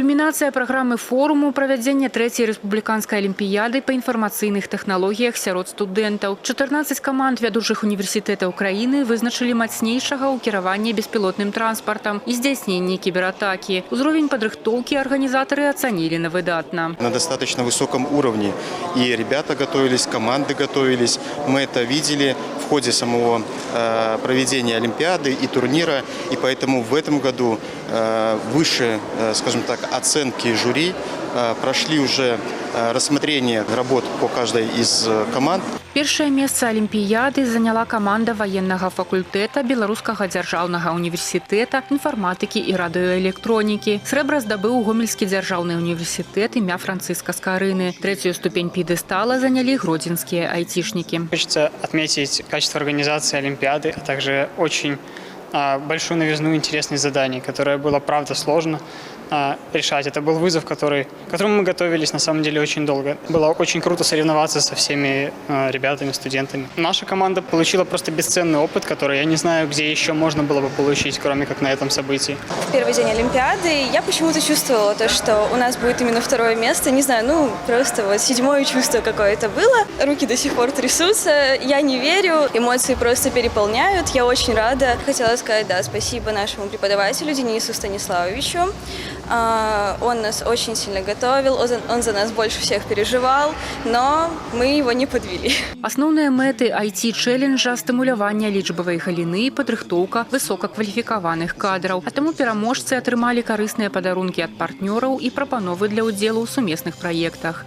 Кульмінацыя праграмы форуму правядзення 3-й рэспубліканскай алімпіяды па інфармацыйных тэхналогіях сярод студэнтаў. 14 каманд вядучых універсітэтаў краіны вызначылі мацнейшага ў кіраванні беспілотным транспартам і здзяйсненні кібератакі. Узровень падрыхтоўкі арганізатары ацанілі на выдатна. На достаточно высоком уровне. И ребята готовились, команды готовились. Мы это видели в ходе самого проведения Олимпиады и турнира. И поэтому в этом году выше, скажем так, оценки жюри прошли уже рассмотрение работ по каждой из команд. Першае месца алімпіяды заняла каманда ваеннага факультэта Беларускага дзяржаўнага універсітэта інфарматыкі і радыёэлектронікі. Срэбра здабыў Гомельскі дзяржаўны універсітэт імя Францыска Скарыны. Третью ступень пьедестала заняли гродзенские айтишники. Хочется отметить качество организации Олимпиады, а также очень большую новизну интересных заданий, которое было, правда, сложно решать. Это был вызов, к которому мы готовились на самом деле очень долго. Было очень круто соревноваться со всеми ребятами, студентами. Наша команда получила просто бесценный опыт, который я не знаю, где еще можно было бы получить, кроме как на этом событии. В первый день Олимпиады я почему-то чувствовала то, что у нас будет именно второе место. Не знаю, просто вот седьмое чувство какое-то было. Руки до сих пор трясутся, я не верю, эмоции просто переполняют. Я очень рада. Хотела сказать, спасибо нашему преподавателю Денису Станиславовичу. Он нас очень сильно готовил, он за нас больше всех переживал, но мы его не подвели. Асноўныя мэты IT-чэлленджа – стымулявання лічбавай галіны і падрыхтоўка высокакваліфікаваных кадраў. А таму пераможцы атрымалі карысныя падарункі ад партнёраў і прапановы для ўдзелу ў сумесных праектах.